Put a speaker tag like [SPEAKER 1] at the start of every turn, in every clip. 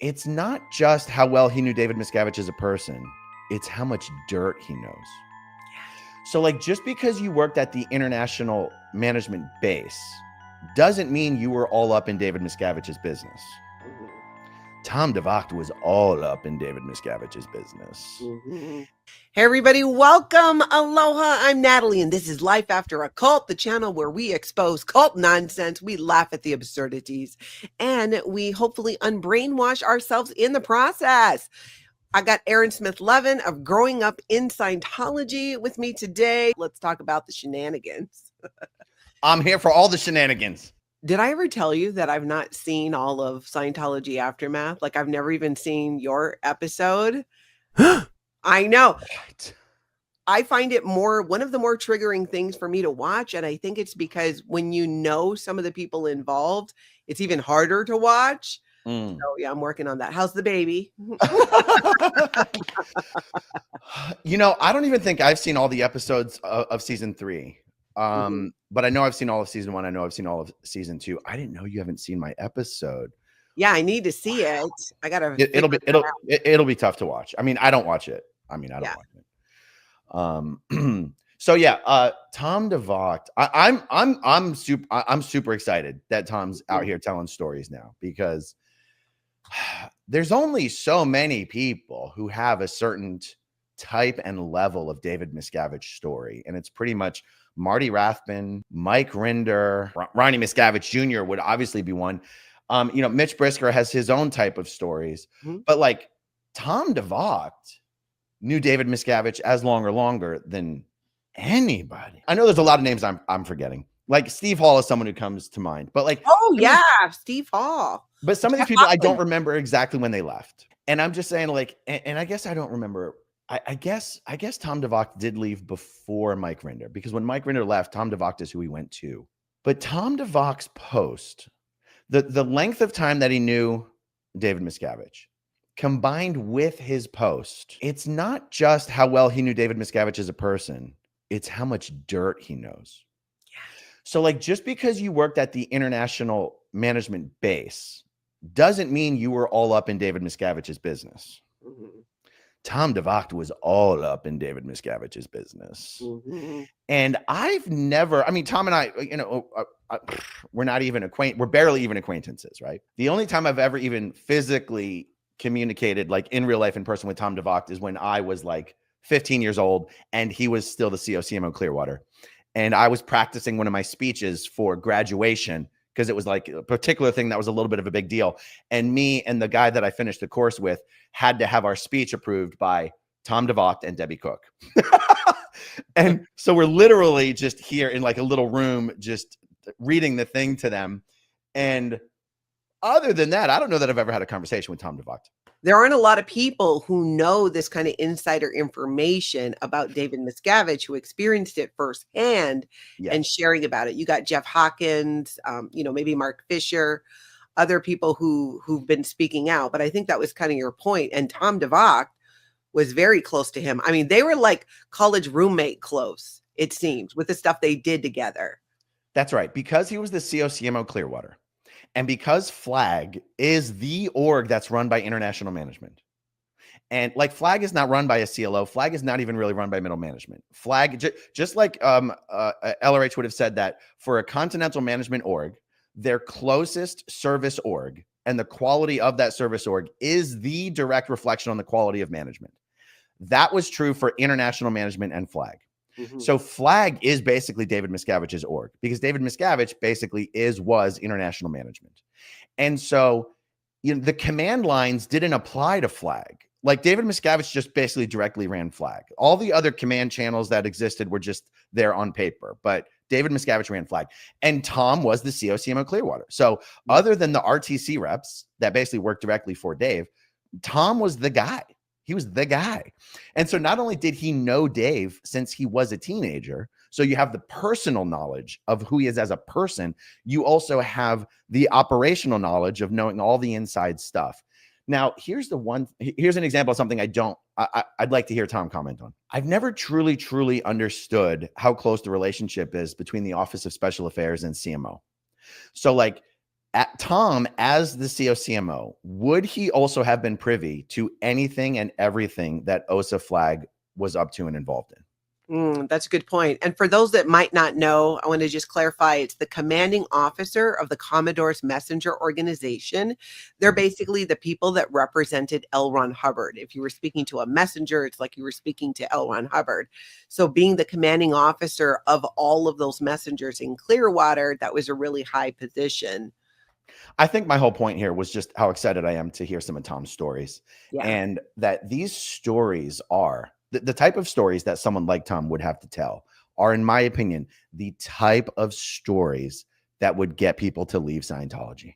[SPEAKER 1] It's not just how well he knew David Miscavige as a person, it's how much dirt he knows. So, like, just because you worked at the international management base doesn't mean you were all up in David Miscavige's business. Tom DeVocht was all up in David Miscavige's business.
[SPEAKER 2] Hey everybody, welcome, aloha, I'm Natalie, and this is Life After a Cult, the channel where we expose cult nonsense, we laugh at the absurdities, and we hopefully unbrainwash ourselves in the process. I got Aaron Smith-Levin of Growing Up in Scientology with me today. Let's talk about the shenanigans.
[SPEAKER 1] I'm here for all the shenanigans.
[SPEAKER 2] Did I ever tell you that I've not seen all of Scientology Aftermath? Like, I've never even seen your episode. I know.
[SPEAKER 1] What?
[SPEAKER 2] I find it one of the more triggering things for me to watch. And I think it's because when you know some of the people involved, it's even harder to watch. So yeah, I'm working on that. How's the baby?
[SPEAKER 1] You know, I don't even think I've seen all the episodes of season 3. But I know I've seen all of season 1. I know I've seen all of season 2. I didn't know you haven't seen my episode.
[SPEAKER 2] Yeah, I need to see it. I gotta.
[SPEAKER 1] It'll be tough to watch. I mean, I don't watch it. I don't watch it. So yeah, Tom DeVocht. I'm super excited that Tom's out here telling stories now, because there's only so many people who have a certain type and level of David Miscavige story, and it's pretty much Marty Rathbun, Mike Rinder, Ronnie Miscavige Jr. would obviously be one. You know, Mitch Brisker has his own type of stories, but like Tom DeVocht knew David Miscavige as long or longer than anybody. I know there's a lot of names I'm forgetting. Like Steve Hall is someone who comes to mind, but like,
[SPEAKER 2] oh yeah, Steve Hall.
[SPEAKER 1] But some of these people I don't remember exactly when they left, and I'm just saying, like, and I guess I don't remember. I guess Tom DeVocht did leave before Mike Rinder, because when Mike Rinder left, Tom DeVocht is who he went to. But Tom DeVocht's post, the length of time that he knew David Miscavige, combined with his post, it's not just how well he knew David Miscavige as a person, it's how much dirt he knows. So, like, just because you worked at the international management base doesn't mean you were all up in David Miscavige's business. Tom DeVocht was all up in David Miscavige's business. And I've never, I mean, Tom and I, you know, we're not even we're barely even acquaintances, right? The only time I've ever even physically communicated, like in real life in person, with Tom DeVocht is when I was like 15 years old and he was still the COCMO Clearwater. And I was practicing one of my speeches for graduation, because it was like a particular thing that was a little bit of a big deal. And me and the guy that I finished the course with had to have our speech approved by Tom DeVocht and Debbie Cook. And so we're literally just here in like a little room, just reading the thing to them. And other than that, I don't know that I've ever had a conversation with Tom DeVocht.
[SPEAKER 2] There aren't a lot of people who know this kind of insider information about David Miscavige, who experienced it firsthand and sharing about it. You got Jeff Hawkins, you know, maybe Mark Fisher, other people who've been speaking out. But I think that was kind of your point. And Tom DeVocht was very close to him. I mean, they were like college roommate close, it seems, with the stuff they did together.
[SPEAKER 1] That's right. Because he was the COCMO Clearwater. And because FLAG is the org that's run by international management, and like FLAG is not run by a CLO, FLAG is not even really run by middle management. FLAG, just like LRH would have said that for a continental management org, their closest service org and the quality of that service org is the direct reflection on the quality of management. That was true for international management and FLAG. So FLAG is basically David Miscavige's org, because David Miscavige basically was international management. And so, you know, the command lines didn't apply to FLAG. Like David Miscavige just basically directly ran FLAG. All the other command channels that existed were just there on paper, but David Miscavige ran FLAG. And Tom was the COCMO Clearwater. So other than the RTC reps that basically worked directly for Dave, Tom was the guy. He was the guy. And so not only did he know Dave since he was a teenager, so you have the personal knowledge of who he is as a person, you also have the operational knowledge of knowing all the inside stuff. Now, here's an example of something I'd like to hear Tom comment on. I've never truly understood how close the relationship is between the Office of Special Affairs and CMO. So like At Tom, as the COCMO, would he also have been privy to anything and everything that OSA Flag was up to and involved in?
[SPEAKER 2] That's a good point. And for those that might not know, I want to just clarify it's the commanding officer of the Commodore's Messenger organization. They're basically the people that represented L. Ron Hubbard. If you were speaking to a messenger, it's like you were speaking to L. Ron Hubbard. So being the commanding officer of all of those messengers in Clearwater, that was a really high position.
[SPEAKER 1] I think my whole point here was just how excited I am to hear some of Tom's stories.
[SPEAKER 2] Yeah.
[SPEAKER 1] And that these stories are the type of stories that someone like Tom would have to tell are, in my opinion, the type of stories that would get people to leave Scientology.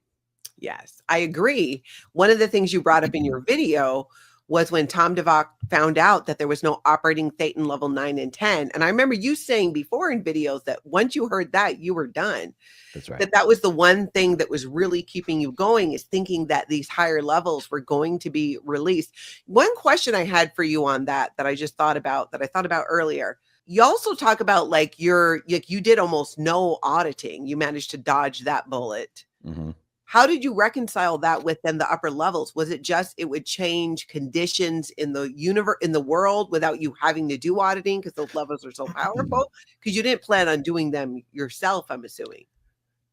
[SPEAKER 2] Yes, I agree. One of the things you brought up in your video was when Tom DeVocht found out that there was no operating Thetan level 9 and 10. And I remember you saying before in videos that once you heard that, you were done.
[SPEAKER 1] That's right.
[SPEAKER 2] That was the one thing that was really keeping you going, is thinking that these higher levels were going to be released. One question I had for you on that I just thought about, that I thought about earlier. You also talk about like you did almost no auditing. You managed to dodge that bullet.
[SPEAKER 1] Mm-hmm.
[SPEAKER 2] How did you reconcile that with then the upper levels? Was it just it would change conditions in the universe, in the world, without you having to do auditing because those levels are so powerful? Because you didn't plan on doing them yourself, I'm assuming.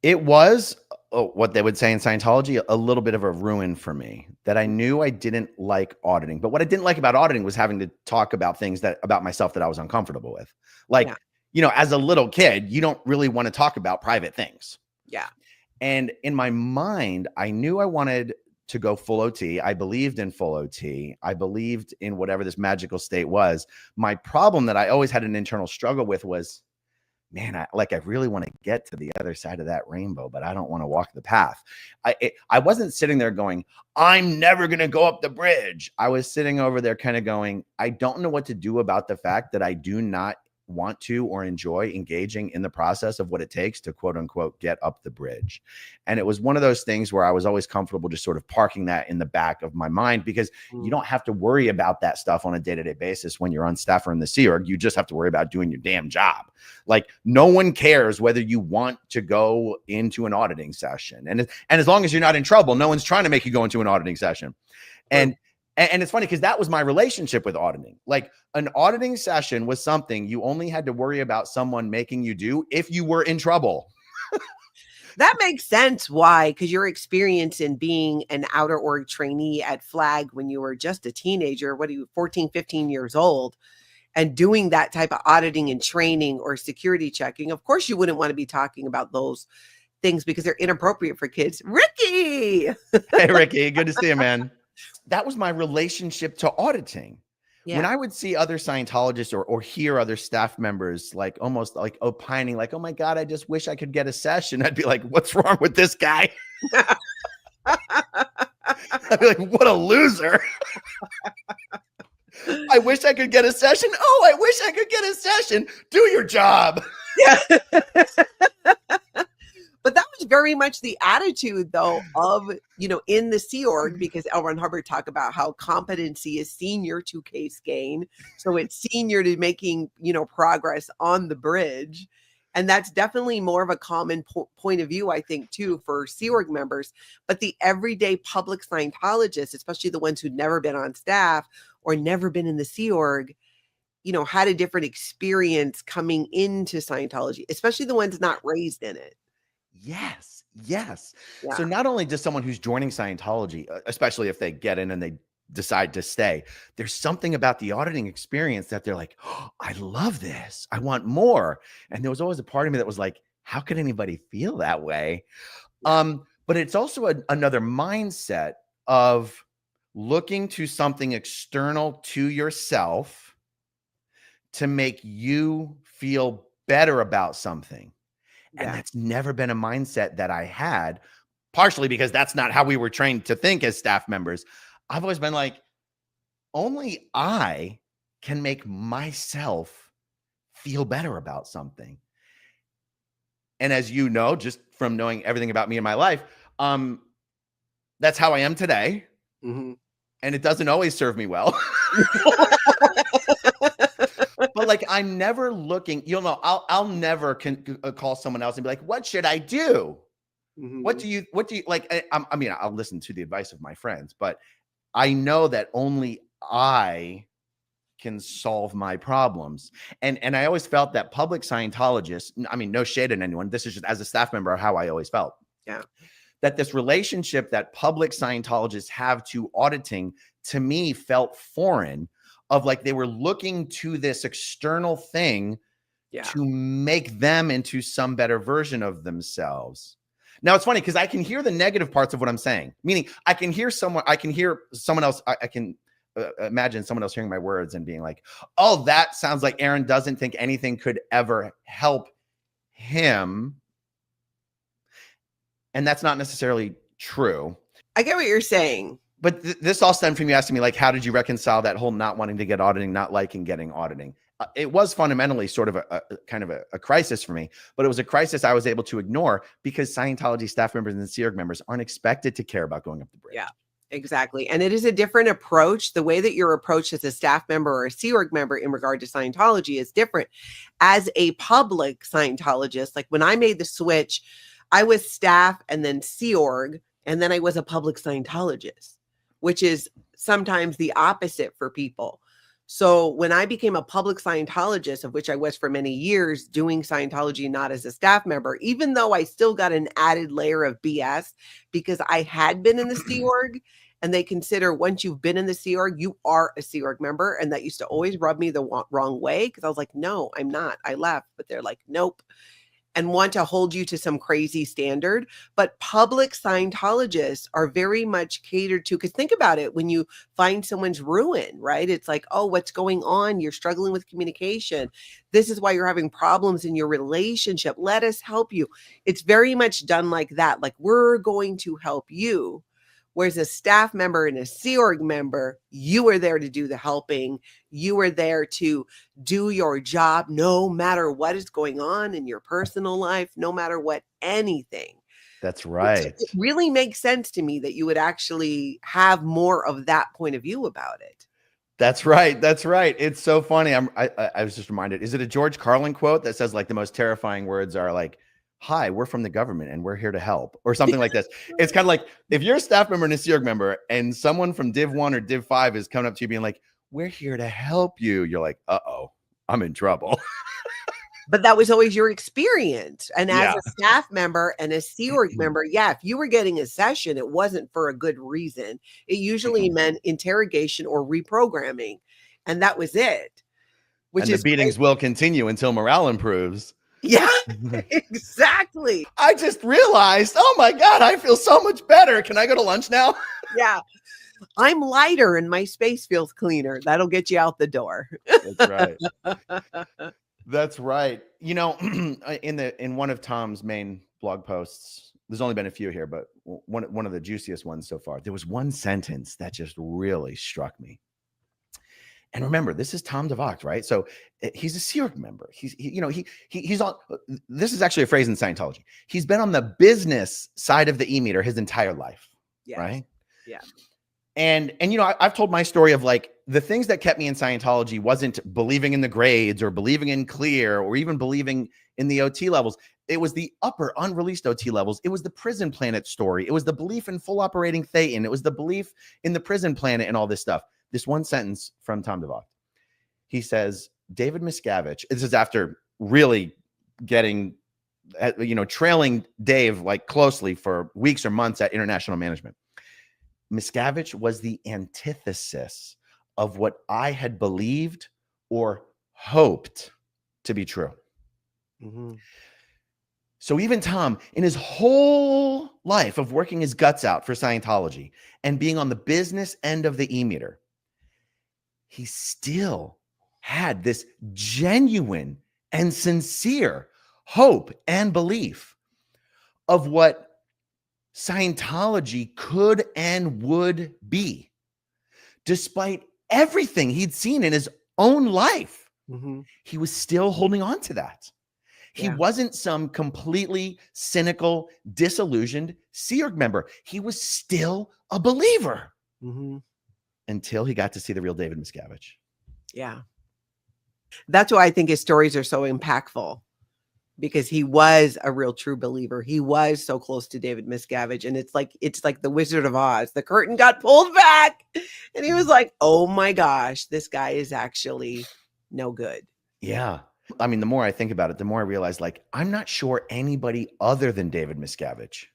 [SPEAKER 1] It was what they would say in Scientology, a little bit of a ruin for me, that I knew I didn't like auditing. But what I didn't like about auditing was having to talk about things about myself that I was uncomfortable with. Like, as a little kid, you don't really want to talk about private things.
[SPEAKER 2] Yeah.
[SPEAKER 1] And in my mind, I knew I wanted to go full OT. I believed in full OT. I believed in whatever this magical state was. My problem that I always had an internal struggle with was, man, I really want to get to the other side of that rainbow, but I don't want to walk the path. I wasn't sitting there going, I'm never going to go up the bridge. I was sitting over there kind of going, I don't know what to do about the fact that I do not want to or enjoy engaging in the process of what it takes to quote unquote get up the bridge. And it was one of those things where I was always comfortable just sort of parking that in the back of my mind, because you don't have to worry about that stuff on a day-to-day basis when you're on staff or in the Sea Org. You just have to worry about doing your damn job. Like, no one cares whether you want to go into an auditing session. And as long as you're not in trouble, no one's trying to make you go into an auditing session. And it's funny because that was my relationship with auditing. Like, an auditing session was something you only had to worry about someone making you do if you were in trouble.
[SPEAKER 2] That makes sense. Why? Because your experience in being an outer org trainee at Flag when you were just a teenager, 14, 15 years old, and doing that type of auditing and training or security checking, of course you wouldn't want to be talking about those things because they're inappropriate for kids. Ricky!
[SPEAKER 1] Hey, Ricky. Good to see you, man. That was my relationship to auditing. Yeah. When I would see other Scientologists or hear other staff members like almost like opining, like, oh my God, I just wish I could get a session, I'd be like, what's wrong with this guy? I'd be like, what a loser. I wish I could get a session. Oh, I wish I could get a session. Do your job.
[SPEAKER 2] Yeah. But that was very much the attitude, though, of, in the Sea Org, because L. Ron Hubbard talked about how competency is senior to case gain. So it's senior to making, progress on the bridge. And that's definitely more of a common point of view, I think, too, for Sea Org members. But the everyday public Scientologists, especially the ones who'd never been on staff or never been in the Sea Org, had a different experience coming into Scientology, especially the ones not raised in it.
[SPEAKER 1] Yes. Yeah.
[SPEAKER 2] So
[SPEAKER 1] not only does someone who's joining Scientology, especially if they get in and they decide to stay, there's something about the auditing experience that they're like, oh, I love this. I want more. And there was always a part of me that was like, how could anybody feel that way? But it's also another mindset of looking to something external to yourself to make you feel better about something. And that's never been a mindset that I had, partially because that's not how we were trained to think as staff members. I've always been like, only I can make myself feel better about something. And as you know, just from knowing everything about me in my life, that's how I am today. Mm-hmm. And it doesn't always serve me well. But like, I'm never looking, I'll never call someone else and be like, what should I do? What do you like? I mean, I'll listen to the advice of my friends, but I know that only I can solve my problems. And I always felt that public Scientologists, I mean, no shade on anyone. This is just as a staff member, how I always felt.
[SPEAKER 2] Yeah.
[SPEAKER 1] That this relationship that public Scientologists have to auditing, to me, felt foreign, of like they were looking to this external thing to make them into some better version of themselves. Now it's funny because I can hear the negative parts of what I'm saying, meaning I can hear someone else. I can imagine someone else hearing my words and being like, oh, that sounds like Aaron doesn't think anything could ever help him. And that's not necessarily true.
[SPEAKER 2] I get what you're saying.
[SPEAKER 1] But this all stemmed from you asking me, like, how did you reconcile that whole not wanting to get auditing, not liking getting auditing? It was fundamentally sort of a kind of a crisis for me, but it was a crisis I was able to ignore because Scientology staff members and Sea Org members aren't expected to care about going up the bridge.
[SPEAKER 2] Yeah, exactly. And it is a different approach. The way that you're approached as a staff member or a Sea Org member in regard to Scientology is different. As a public Scientologist, like when I made the switch, I was staff and then Sea Org, and then I was a public Scientologist, which is sometimes the opposite for people. So when I became a public Scientologist, of which I was for many years, doing Scientology not as a staff member, even though I still got an added layer of BS because I had been in the Sea Org, and they consider once you've been in the Sea Org, you are a Sea Org member. And that used to always rub me the wrong way because I was like, no, I'm not. I left. But they're like, nope. And want to hold you to some crazy standard. But public Scientologists are very much catered to, because think about it, when you find someone's ruin, right? It's like, oh, what's going on? You're struggling with communication. This is why you're having problems in your relationship. Let us help you. It's very much done like that. Like, we're going to help you. Whereas a staff member and a Sea Org member, you are there to do the helping. You are there to do your job no matter what is going on in your personal life, no matter what anything.
[SPEAKER 1] That's right.
[SPEAKER 2] It really makes sense to me that you would actually have more of that point of view about it.
[SPEAKER 1] That's right. That's right. It's so funny. I was just reminded, is it a George Carlin quote that says like the most terrifying words are like, hi, we're from the government and we're here to help, or something like this. It's kind of like if you're a staff member and a Sea Org member and someone from Div 1 or Div 5 is coming up to you being like, we're here to help you. You're like, uh-oh, I'm in trouble.
[SPEAKER 2] But that was always your experience. And as a staff member and a Sea Org member, if you were getting a session, it wasn't for a good reason. It usually meant interrogation or reprogramming. And that was it.
[SPEAKER 1] And the beatings will continue until morale improves.
[SPEAKER 2] Yeah, exactly.
[SPEAKER 1] I just realized, oh my God, I feel so much better. Can I go to lunch now?
[SPEAKER 2] Yeah. I'm lighter and my space feels cleaner. That'll get you out the door.
[SPEAKER 1] That's right. That's right. You know, in one of Tom's main blog posts, there's only been a few here, but one of the juiciest ones so far, there was one sentence that just really struck me. And remember, this is Tom DeVocht, right? So he's a Sea Org member. He's on. This is actually a phrase in Scientology. He's been on the business side of the E-meter his entire life, right?
[SPEAKER 2] Yeah.
[SPEAKER 1] And I've told my story of like the things that kept me in Scientology wasn't believing in the grades or believing in clear or even believing in the OT levels. It was the upper unreleased OT levels. It was the prison planet story. It was the belief in full operating Thetan. It was the belief in the prison planet and all this stuff. This one sentence from Tom DeVocht. He says, David Miscavige, this is after really getting, trailing Dave like closely for weeks or months at international management. Miscavige was the antithesis of what I had believed or hoped to be true. Mm-hmm. So even Tom, in his whole life of working his guts out for Scientology and being on the business end of the E-meter, he still had this genuine and sincere hope and belief of what Scientology could and would be, despite everything he'd seen in his own life. Mm-hmm. He was still holding on to that. He wasn't some completely cynical, disillusioned Sea Org member. He was still a believer. Mm-hmm. Until he got to see the real David Miscavige.
[SPEAKER 2] Yeah. That's why I think his stories are so impactful, because he was a real true believer. He was so close to David Miscavige, and it's like the Wizard of Oz. The curtain got pulled back, and he was like, "Oh my gosh, this guy is actually no good."
[SPEAKER 1] Yeah. I mean, the more I think about it, the more I realize, like, I'm not sure anybody other than David Miscavige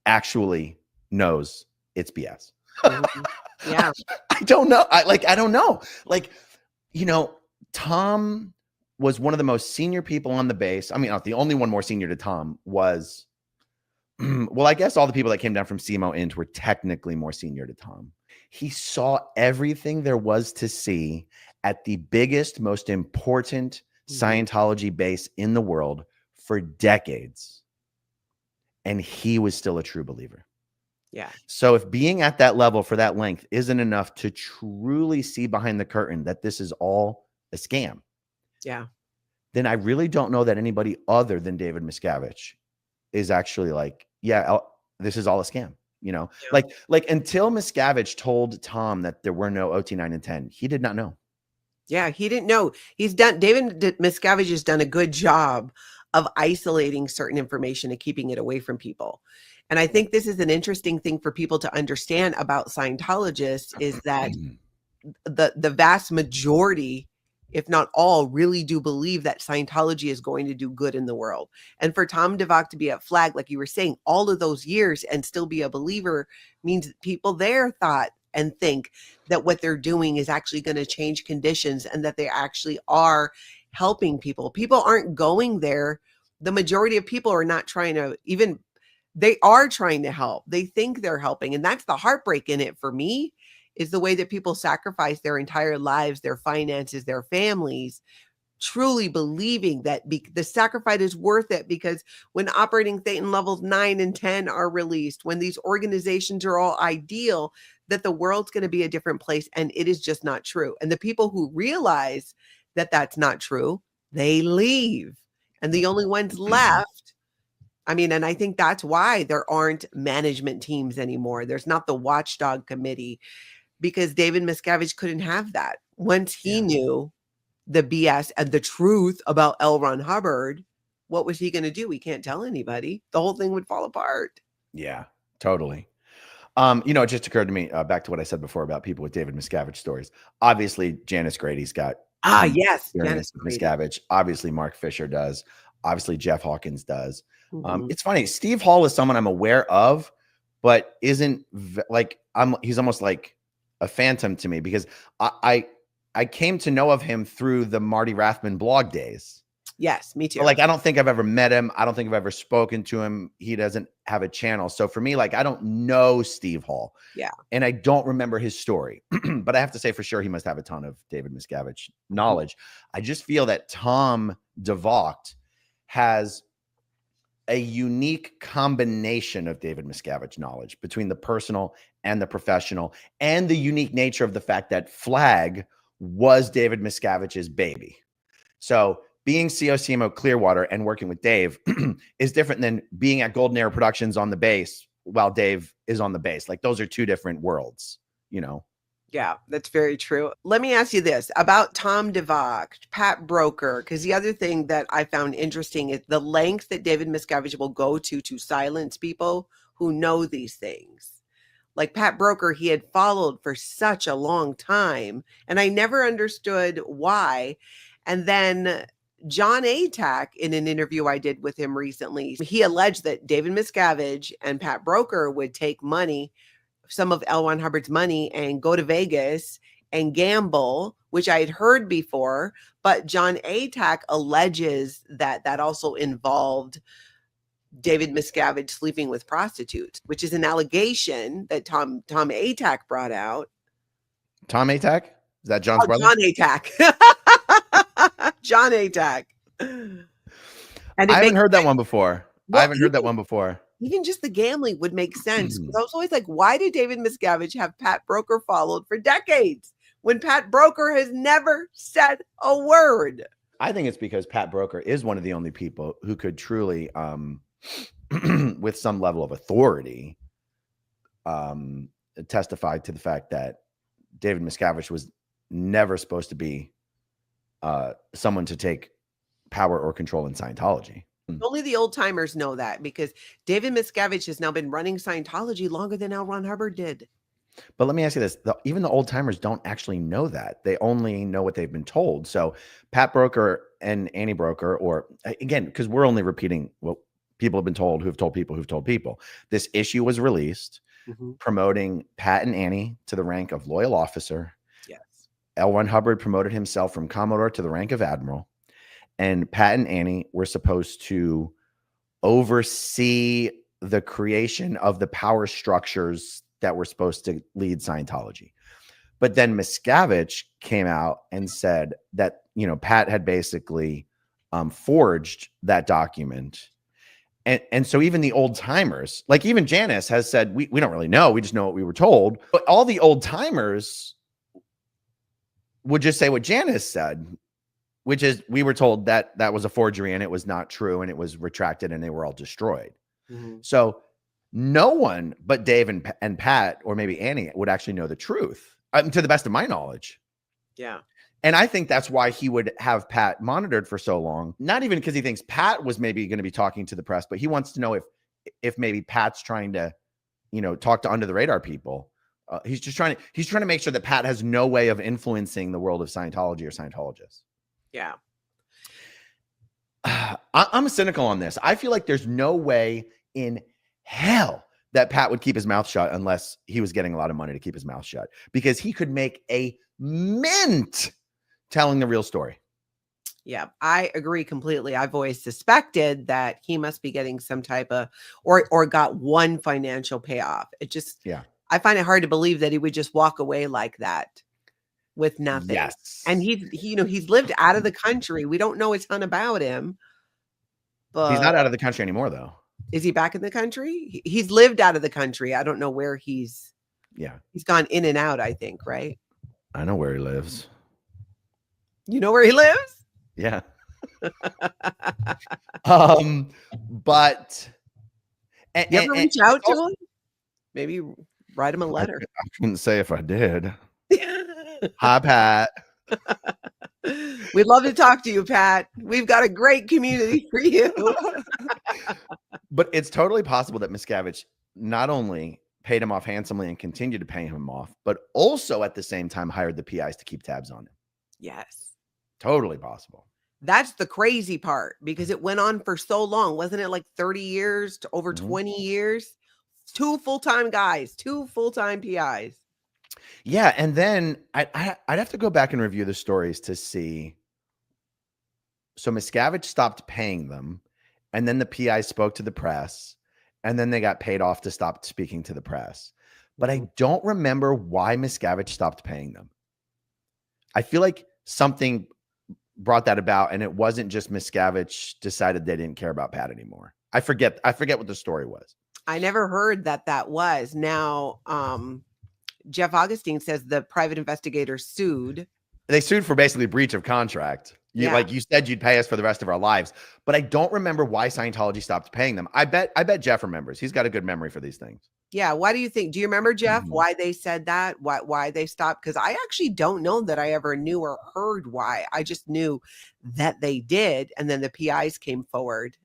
[SPEAKER 1] actually knows it's BS.
[SPEAKER 2] Mhm. Yeah.
[SPEAKER 1] I don't know. I don't know. Like, Tom was one of the most senior people on the base. I mean, not the only one more senior to Tom was, well, I guess all the people that came down from CMO Int were technically more senior to Tom. He saw everything there was to see at the biggest, most important Scientology base in the world for decades. And he was still a true believer.
[SPEAKER 2] Yeah.
[SPEAKER 1] So if being at that level for that length isn't enough to truly see behind the curtain that this is all a scam,
[SPEAKER 2] Yeah.
[SPEAKER 1] then I really don't know that anybody other than David Miscavige is actually like, yeah, this is all a scam.
[SPEAKER 2] Yeah.
[SPEAKER 1] Like until Miscavige told Tom that there were no OT 9 and 10, he did not know.
[SPEAKER 2] Yeah, he didn't know. David Miscavige has done a good job of isolating certain information and keeping it away from people. And I think this is an interesting thing for people to understand about Scientologists is that the vast majority, if not all, really do believe that Scientology is going to do good in the world. And for Tom DeVocht to be at Flag, like you were saying, all of those years and still be a believer means that people there thought and think that what they're doing is actually going to change conditions and that they actually are helping people. People aren't going there. The majority of people are not trying to they are trying to help. They think they're helping. And that's the heartbreak in it for me, is the way that people sacrifice their entire lives, their finances, their families, truly believing that the sacrifice is worth it, because when operating Thetan levels 9 and 10 are released, when these organizations are all ideal, that the world's going to be a different place, and it is just not true. And the people who realize that that's not true, they leave. And the only ones left, I mean, and I think that's why there aren't management teams anymore. There's not the watchdog committee, because David Miscavige couldn't have that. Once he knew the BS and the truth about L. Ron Hubbard, what was he going to do? He can't tell anybody. The whole thing would fall apart.
[SPEAKER 1] Yeah, totally. It just occurred to me, back to what I said before about people with David Miscavige stories. Obviously, Janice Grady's got
[SPEAKER 2] yes,
[SPEAKER 1] Janice Miscavige. Obviously, Mark Fisher does. Obviously, Jeff Hawkins does. It's funny. Steve Hall is someone I'm aware of, but isn't he's almost like a phantom to me, because I came to know of him through the Marty Rathman blog days.
[SPEAKER 2] Yes, me too.
[SPEAKER 1] But I don't think I've ever met him. I don't think I've ever spoken to him. He doesn't have a channel. So for me, I don't know Steve Hall.
[SPEAKER 2] Yeah.
[SPEAKER 1] And I don't remember his story. But I have to say for sure he must have a ton of David Miscavige knowledge. I just feel that Tom DeVocht has a unique combination of David Miscavige knowledge between the personal and the professional, and the unique nature of the fact that Flag was David Miscavige's baby. So being COCMO Clearwater and working with Dave is different than being at Golden Era Productions on the base while Dave is on the base. Those are two different worlds,
[SPEAKER 2] Yeah, that's very true. Let me ask you this about Tom DeVocht, Pat Broker, because the other thing that I found interesting is the lengths that David Miscavige will go to silence people who know these things. Like Pat Broker, he had followed for such a long time, and I never understood why. And then John Atack, in an interview I did with him recently, he alleged that David Miscavige and Pat Broker would take money, some of L. Ron Hubbard's money, and go to Vegas and gamble, which I had heard before. But John Atack alleges that that also involved David Miscavige sleeping with prostitutes, which is an allegation that Tom Atack brought out.
[SPEAKER 1] Tom Atack? Is that John's brother?
[SPEAKER 2] John Atack. John Atack.
[SPEAKER 1] And I haven't heard that one before. Even
[SPEAKER 2] just the gambling would make sense. I was always like, why did David Miscavige have Pat Broker followed for decades when Pat Broker has never said a word?
[SPEAKER 1] I think it's because Pat Broker is one of the only people who could truly, with some level of authority, testify to the fact that David Miscavige was never supposed to be someone to take power or control in Scientology.
[SPEAKER 2] Only the old timers know that, because David Miscavige has now been running Scientology longer than L. Ron Hubbard did.
[SPEAKER 1] But let me ask you this. Even the old timers don't actually know that. They only know what they've been told. So Pat Broker and Annie Broker, or again, because we're only repeating what people have been told, who've told people, who've told people. This issue was released promoting Pat and Annie to the rank of loyal officer.
[SPEAKER 2] Yes.
[SPEAKER 1] L. Ron Hubbard promoted himself from Commodore to the rank of Admiral. And Pat and Annie were supposed to oversee the creation of the power structures that were supposed to lead Scientology. But then Miscavige came out and said that, Pat had basically forged that document. And so even the old timers, like even Janice has said, we don't really know. We just know what we were told. But all the old timers would just say what Janice said, which is, we were told that that was a forgery and it was not true and it was retracted and they were all destroyed. So no one but Dave and Pat, or maybe Annie, would actually know the truth, to the best of my knowledge.
[SPEAKER 2] Yeah.
[SPEAKER 1] And I think that's why he would have Pat monitored for so long. Not even because he thinks Pat was maybe going to be talking to the press, but he wants to know if maybe Pat's trying to, talk to under the radar people. He's trying to make sure that Pat has no way of influencing the world of Scientology or Scientologists.
[SPEAKER 2] Yeah.
[SPEAKER 1] I'm cynical on this. I feel like there's no way in hell that Pat would keep his mouth shut unless he was getting a lot of money to keep his mouth shut, because he could make a mint telling the real story.
[SPEAKER 2] Yeah, I agree completely. I've always suspected that he must be getting some type of, or got one financial payoff. It just, I find it hard to believe that he would just walk away like that with nothing.
[SPEAKER 1] Yes.
[SPEAKER 2] And he's lived out of the country. We don't know a ton about him. But
[SPEAKER 1] he's not out of the country anymore, though.
[SPEAKER 2] Is he back in the country? He's lived out of the country. I don't know where he's gone in and out, I think, right?
[SPEAKER 1] I know where he lives.
[SPEAKER 2] You know where he lives?
[SPEAKER 1] Yeah. But
[SPEAKER 2] you ever reach out to him? Maybe write him a letter.
[SPEAKER 1] I couldn't say if I did. Hi, Pat.
[SPEAKER 2] We'd love to talk to you, Pat. We've got a great community for you.
[SPEAKER 1] But it's totally possible that Miscavige not only paid him off handsomely and continued to pay him off, but also at the same time hired the PIs to keep tabs on him.
[SPEAKER 2] Yes.
[SPEAKER 1] Totally possible.
[SPEAKER 2] That's the crazy part, because it went on for so long. Wasn't it like 30 years to over 20 years? 2 full-time guys, 2 full-time PIs.
[SPEAKER 1] Yeah. And then I'd have to go back and review the stories to see. So Miscavige stopped paying them, and then the PI spoke to the press, and then they got paid off to stop speaking to the press. But I don't remember why Miscavige stopped paying them. I feel like something brought that about, and it wasn't just Miscavige decided they didn't care about Pat anymore. I forget what the story was. I
[SPEAKER 2] never heard that was. Now, Jeff Augustine says the private investigator sued.
[SPEAKER 1] They sued for basically breach of contract. Like you said, you'd pay us for the rest of our lives. But I don't remember why Scientology stopped paying them. I bet Jeff remembers. He's got a good memory for these things.
[SPEAKER 2] Yeah. Why do you think? Do you remember, Jeff, why they said that? Why they stopped? Because I actually don't know that I ever knew or heard why. I just knew that they did. And then the PIs came forward.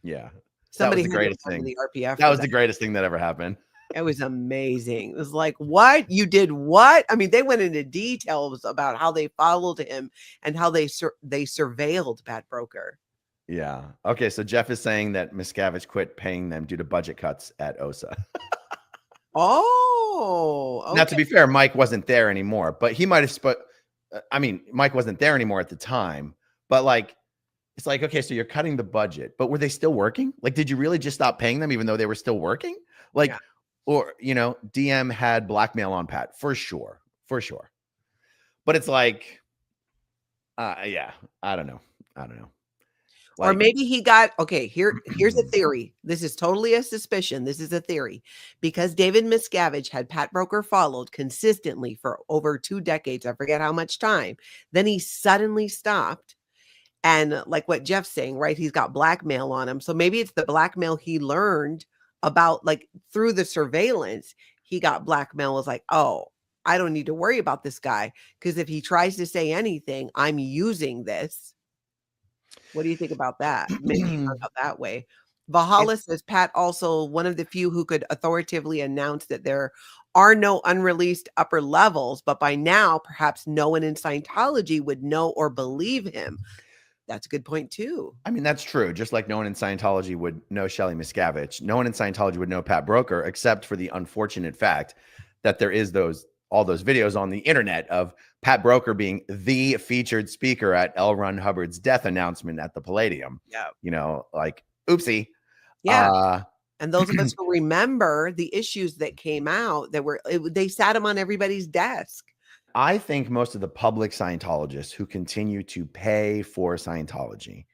[SPEAKER 1] Yeah.
[SPEAKER 2] Somebody
[SPEAKER 1] that was the greatest thing.
[SPEAKER 2] The RPF
[SPEAKER 1] that was the greatest thing that ever happened.
[SPEAKER 2] It was amazing. It was like, what? You did what? I mean, they went into details about how they followed him and how they surveilled Pat Broker.
[SPEAKER 1] Yeah. Okay. So Jeff is saying that Miscavige quit paying them due to budget cuts at OSA.
[SPEAKER 2] Oh. Okay.
[SPEAKER 1] Now, to be fair, Mike wasn't there anymore, but he might have Mike wasn't there anymore at the time, but like, it's like, okay, so you're cutting the budget, but were they still working? Like, did you really just stop paying them even though they were still working? Like, or, DM had blackmail on Pat for sure. But it's like, I don't know. Like,
[SPEAKER 2] or maybe he got, here's a theory. This is totally a suspicion. This is a theory. Because David Miscavige had Pat Broker followed consistently for over 2 decades. I forget how much time. Then he suddenly stopped. And like what Jeff's saying, right? He's got blackmail on him. So maybe it's the blackmail he learned about, like through the surveillance. He got blackmail, was like, oh, I don't need to worry about this guy, because if he tries to say anything, I'm using this. What do you think about that? Maybe you found out that way. Valhalla says, Pat also one of the few who could authoritatively announce that there are no unreleased upper levels, but by now, perhaps no one in Scientology would know or believe him. That's a good point too.
[SPEAKER 1] I mean, that's true. Just like no one in Scientology would know Shelley Miscavige, no one in Scientology would know Pat Broker, except for the unfortunate fact that there is all those videos on the internet of Pat Broker being the featured speaker at L. Ron Hubbard's death announcement at the Palladium.
[SPEAKER 2] Yeah.
[SPEAKER 1] You know, like, oopsie.
[SPEAKER 2] Yeah. And those of us who remember the issues that came out that they sat him on everybody's desk.
[SPEAKER 1] I think most of the public Scientologists who continue to pay for Scientology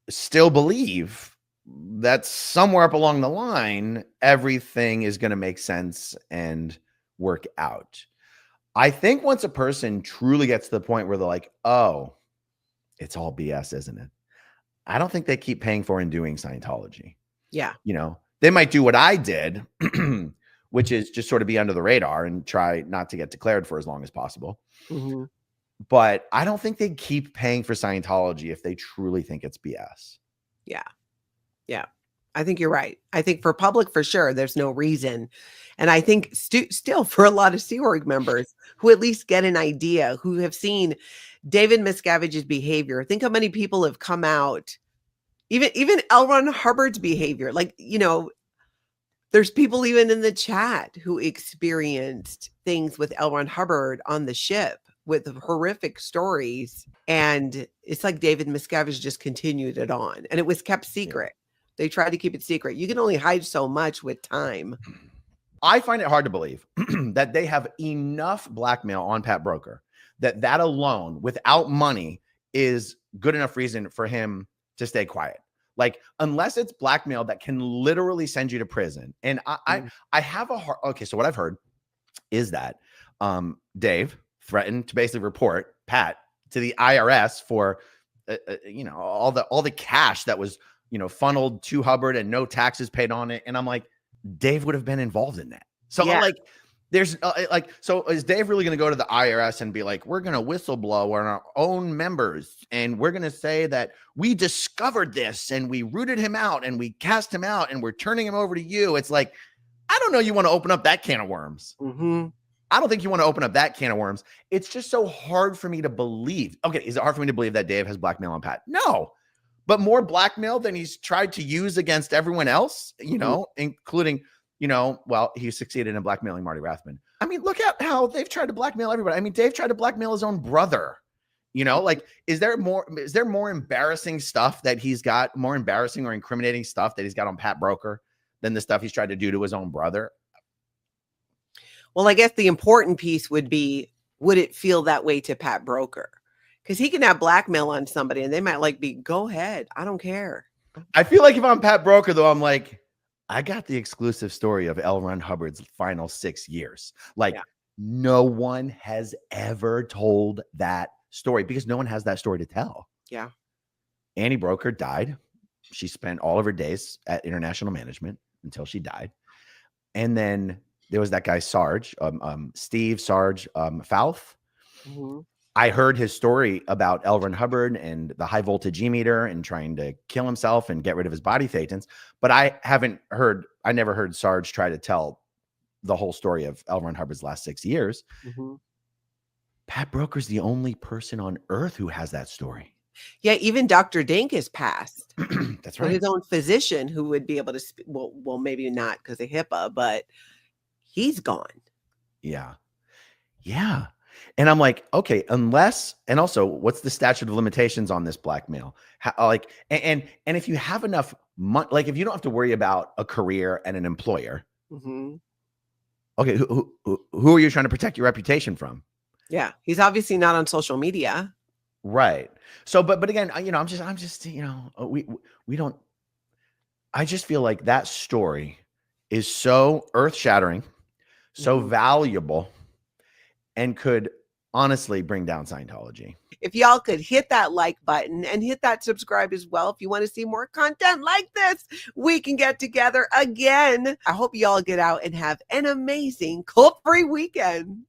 [SPEAKER 1] still believe that somewhere up along the line, everything is going to make sense and work out. I think once a person truly gets to the point where they're like, oh, it's all BS, isn't it? I don't think they keep paying for and doing Scientology.
[SPEAKER 2] Yeah.
[SPEAKER 1] You know, they might do what I did, which is just sort of be under the radar and try not to get declared for as long as possible. But I don't think they keep paying for Scientology if they truly think it's BS.
[SPEAKER 2] Yeah. Yeah. I think you're right. I think for public, for sure, there's no reason. And I think still for a lot of Sea Org members who at least get an idea, who have seen David Miscavige's behavior, think how many people have come out, even L. Ron Hubbard's behavior. Like, you know, there's people even in the chat who experienced things with L. Ron Hubbard on the ship with horrific stories. And it's like David Miscavige just continued it on. And it was kept secret. They tried to keep it secret. You can only hide so much with time.
[SPEAKER 1] I find it hard to believe that they have enough blackmail on Pat Broker that alone, without money, is good enough reason for him to stay quiet. Like, unless it's blackmail that can literally send you to prison. And I have a hard, okay, so what I've heard is that Dave threatened to basically report Pat to the IRS for, you know, all the cash that was, you know, funneled to Hubbard and no taxes paid on it. And I'm like, Dave would have been involved in that. So I'm like, there's so is Dave really going to go to the IRS and be like, we're going to whistleblow on our own members and we're going to say that we discovered this and we rooted him out and we cast him out and we're turning him over to you? It's like, I don't know. You want to open up that can of worms. I don't think you want to open up that can of worms. It's just so hard for me to believe. Okay. Is it hard for me to believe that Dave has blackmail on Pat? No, but more blackmail than he's tried to use against everyone else, you know, including, you know, well, he succeeded in blackmailing Marty Rathman. I mean, look at how they've tried to blackmail everybody. I mean, Dave tried to blackmail his own brother, you know, like, is there more embarrassing stuff that he's got, more embarrassing or incriminating stuff that he's got on Pat Broker than the stuff he's tried to do to his own brother?
[SPEAKER 2] Well, I guess the important piece would be, would it feel that way to Pat Broker? Because he can have blackmail on somebody and they might like go ahead. I don't care.
[SPEAKER 1] I feel like if I'm Pat Broker, though, I'm like, I got the exclusive story of L. Ron Hubbard's final 6 years. Like, no one has ever told that story because no one has that story to tell.
[SPEAKER 2] Yeah.
[SPEAKER 1] Annie Broker died. She spent all of her days at International Management until she died. And then there was that guy, Steve Sarge Fouth. I heard his story about L. Ron Hubbard and the high voltage E-meter and trying to kill himself and get rid of his body thetans. But I never heard Sarge try to tell the whole story of L. Ron Hubbard's last 6 years. Pat Broker's the only person on earth who has that story.
[SPEAKER 2] Yeah, even Dr. Dink is passed.
[SPEAKER 1] That's right.
[SPEAKER 2] His own physician who would be able to speak. Well, maybe not because of HIPAA, but he's gone. Yeah.
[SPEAKER 1] And I'm like, okay, unless, and also, what's the statute of limitations on this blackmail? And if you have enough money, like if you don't have to worry about a career and an employer, okay, who are you trying to protect your reputation from?
[SPEAKER 2] Yeah, he's obviously not on social media,
[SPEAKER 1] right? So, but again, you know, I'm just, you know, we don't. I just feel like that story is so earth-shattering, so valuable, and could honestly bring down Scientology.
[SPEAKER 2] If y'all could hit that like button and hit that subscribe as well. If you want to see more content like this, we can get together again. I hope y'all get out and have an amazing cult-free weekend.